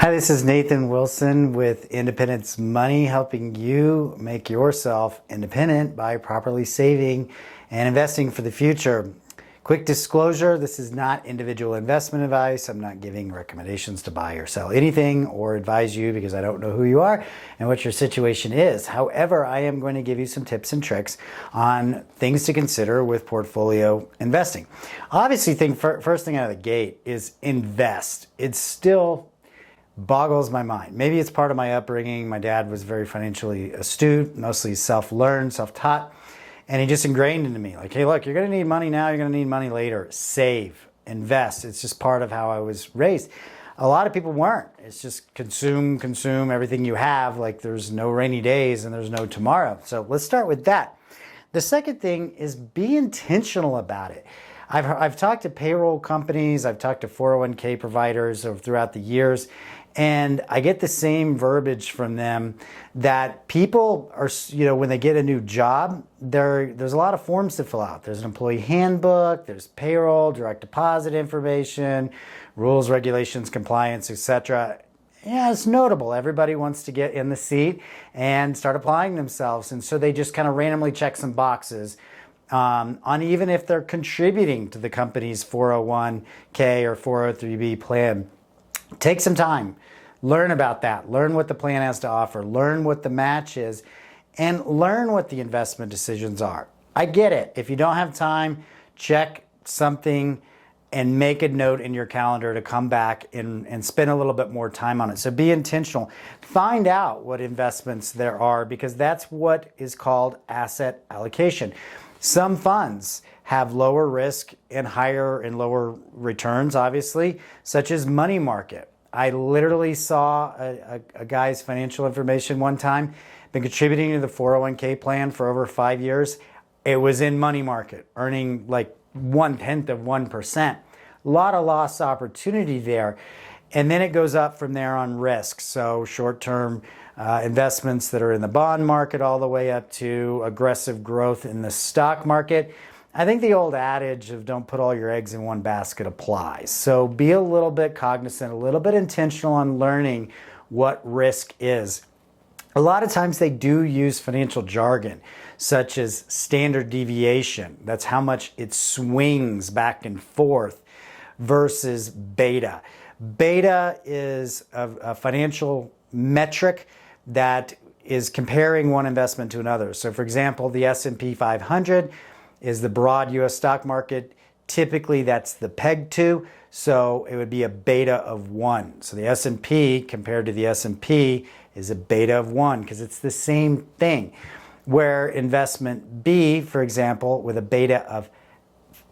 Hi, this is Nathan Wilson with Independence Money, helping you make yourself independent by properly saving and investing for the future. Quick disclosure, this is not individual investment advice. I'm not giving recommendations to buy or sell anything or advise you because I don't know who you are and what your situation is. However, I am going to give you some tips and tricks on things to consider with portfolio investing. Obviously, first thing out of the gate is invest. It's still boggles my mind. Maybe it's part of my upbringing. My dad was very financially astute, mostly self-learned, self-taught, and he just ingrained into me like, hey, look, you're going to need money now, you're going to need money later. Save, invest. It's just part of how I was raised. A lot of people weren't. It's just consume everything you have, like there's no rainy days and there's no tomorrow. So let's start with that. The second thing is be intentional about it. I've talked to payroll companies, I've talked to 401k providers throughout the years, and I get the same verbiage from them that people are, when they get a new job, there's a lot of forms to fill out. There's an employee handbook, there's payroll, direct deposit information, rules, regulations, compliance, etc. Yeah, it's notable. Everybody wants to get in the seat and start applying themselves, and so they just kind of randomly check some boxes on even if they're contributing to the company's 401k or 403b plan. Take some time, learn about that, learn what the plan has to offer, learn what the match is, and learn what the investment decisions are. I get it. If you don't have time, check something and make a note in your calendar to come back and spend a little bit more time on it. So be intentional. Find out what investments there are, because that's what is called asset allocation. Some funds have lower risk and higher and lower returns, obviously, such as money market. I literally saw a guy's financial information one time, been contributing to the 401k plan for over 5 years. It was in money market, earning like 0.1%. A lot of lost opportunity there. And then it goes up from there on risk. So short-term investments that are in the bond market all the way up to aggressive growth in the stock market. I think the old adage of don't put all your eggs in one basket applies. So be a little bit cognizant, a little bit intentional on learning what risk is. A lot of times they do use financial jargon, such as standard deviation. That's how much it swings back and forth versus beta. Beta is a financial metric that is comparing one investment to another. So for example, the S&P 500 is the broad US stock market. Typically that's the peg to, so it would be a beta of 1. So the S&P compared to the S&P is a beta of 1 because it's the same thing. Where investment B, for example, with a beta of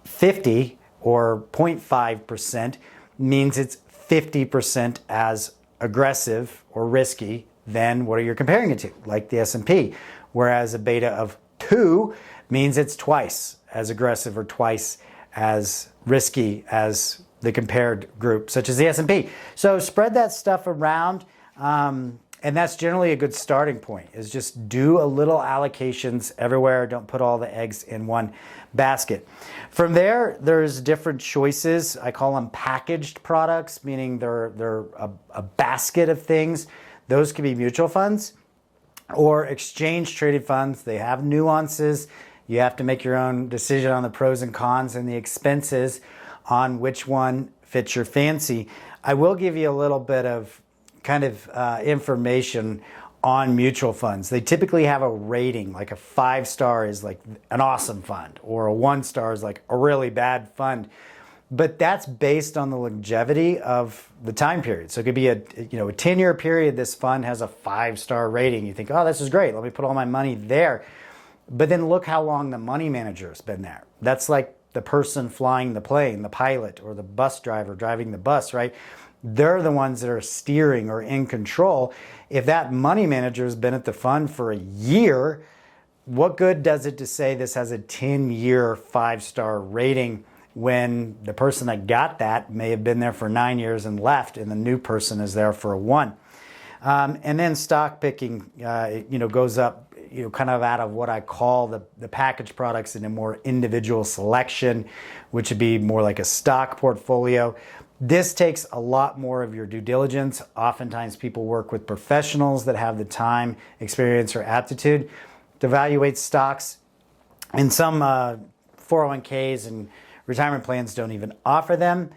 50 or 0.5% means it's 50% as aggressive or risky than what you're comparing it to, like the S&P. Whereas a beta of 2 means it's twice as aggressive or twice as risky as the compared group, such as the S&P. So spread that stuff around, and that's generally a good starting point, is just do a little allocations everywhere. Don't put all the eggs in one basket. From there, there's different choices. I call them packaged products, meaning they're a basket of things. Those could be mutual funds or exchange traded funds. They have nuances. You have to make your own decision on the pros and cons and the expenses on which one fits your fancy. I will give you a little bit of kind of information on mutual funds. They typically have a rating, like a 5-star is like an awesome fund, or a 1-star is like a really bad fund. But that's based on the longevity of the time period. So it could be a 10-year period. This fund has a 5-star rating. You think, oh, this is great. Let me put all my money there. But then look how long the money manager has been there. That's like the person flying the plane, the pilot, or the bus driver driving the bus, right? They're the ones that are steering or in control. If that money manager has been at the fund for a year, what good does it to say this has a 10-year 5-star rating when the person that got that may have been there for 9 years and left, and the new person is there for a 1. And then stock picking, goes up, kind of out of what I call the package products in a more individual selection, which would be more like a stock portfolio. This takes a lot more of your due diligence. Oftentimes people work with professionals that have the time, experience, or aptitude to evaluate stocks. And some 401ks and retirement plans don't even offer them.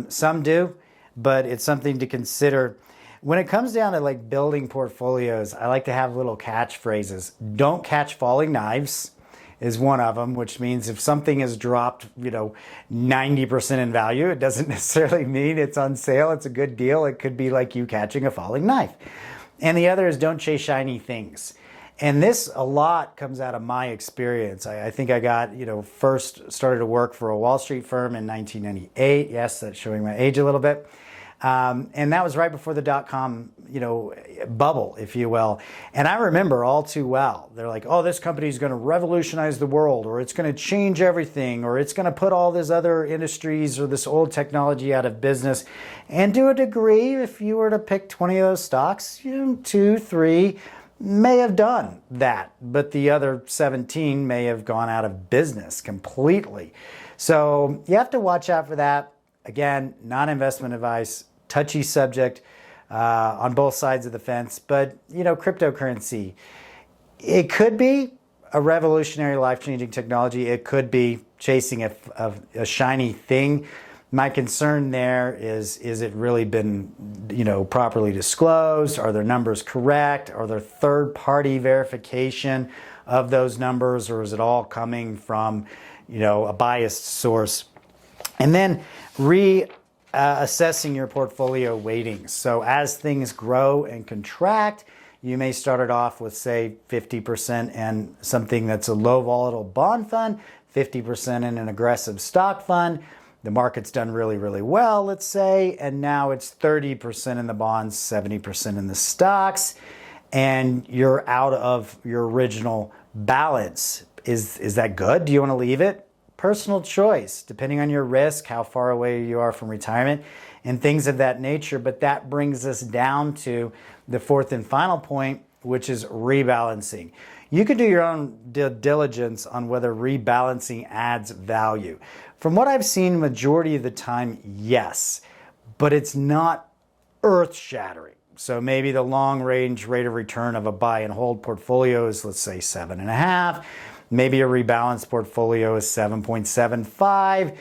Some do, but it's something to consider. When it comes down to like building portfolios, I like to have little catchphrases. Don't catch falling knives is one of them, which means if something has dropped, 90% in value, it doesn't necessarily mean it's on sale. It's a good deal. It could be like you catching a falling knife. And the other is don't chase shiny things. And this a lot comes out of my experience. I think I got, first started to work for a Wall Street firm in 1998. Yes, that's showing my age a little bit. And that was right before the dot-com, bubble, if you will. And I remember all too well, they're like, oh, this company is going to revolutionize the world, or it's going to change everything, or it's going to put all these other industries or this old technology out of business. And to a degree, if you were to pick 20 of those stocks, 2, 3 may have done that, but the other 17 may have gone out of business completely. So you have to watch out for that. Again, non-investment advice, touchy subject on both sides of the fence, but cryptocurrency, it could be a revolutionary, life-changing technology. It could be chasing a shiny thing. My concern there is it really been, properly disclosed? Are their numbers correct? Are there third-party verification of those numbers, or is it all coming from, a biased source? And then reassessing your portfolio weightings. So as things grow and contract, you may start it off with, say, 50% in something that's a low volatile bond fund, 50% in an aggressive stock fund. The market's done really, really well, let's say, and now it's 30% in the bonds, 70% in the stocks, and you're out of your original balance. Is that good? Do you want to leave it? Personal choice, depending on your risk, how far away you are from retirement, and things of that nature. But that brings us down to the fourth and final point, which is rebalancing. You can do your own due diligence on whether rebalancing adds value. From what I've seen, majority of the time, yes, but it's not earth-shattering. So maybe the long-range rate of return of a buy and hold portfolio is, let's say, 7.5. Maybe a rebalanced portfolio is 7.75.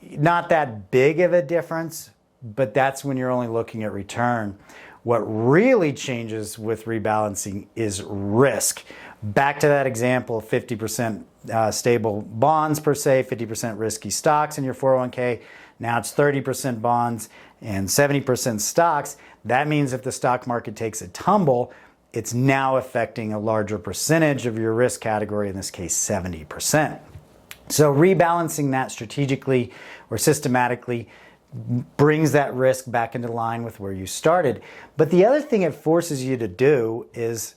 Not that big of a difference, but that's when you're only looking at return. What really changes with rebalancing is risk. Back to that example, 50% stable bonds per se, 50% risky stocks in your 401k. Now it's 30% bonds and 70% stocks. That means if the stock market takes a tumble, it's now affecting a larger percentage of your risk category, in this case 70%. So rebalancing that strategically or systematically brings that risk back into line with where you started. But the other thing it forces you to do is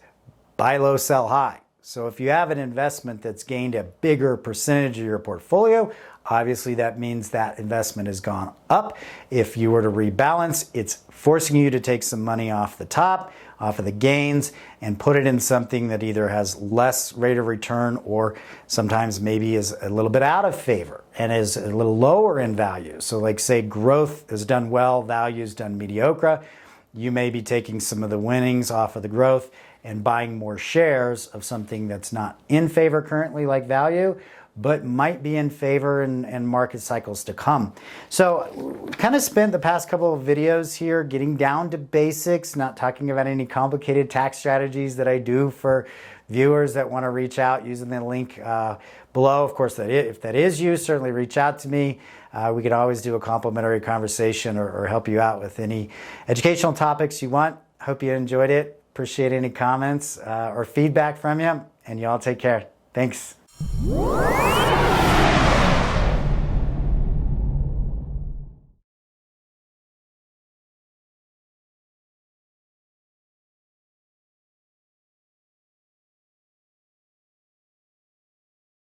buy low, sell high. So if you have an investment that's gained a bigger percentage of your portfolio, obviously that means that investment has gone up. If you were to rebalance, it's forcing you to take some money off the top, off of the gains, and put it in something that either has less rate of return or sometimes maybe is a little bit out of favor and is a little lower in value. So like say growth has done well, value has done mediocre. You may be taking some of the winnings off of the growth and buying more shares of something that's not in favor currently, like value, but might be in favor in market cycles to come. So kind of spent the past couple of videos here getting down to basics, not talking about any complicated tax strategies that I do for viewers that want to reach out using the link below. Of course, if that is you, certainly reach out to me. We can always do a complimentary conversation or help you out with any educational topics you want. Hope you enjoyed it. Appreciate any comments or feedback from you, and y'all take care. Thanks.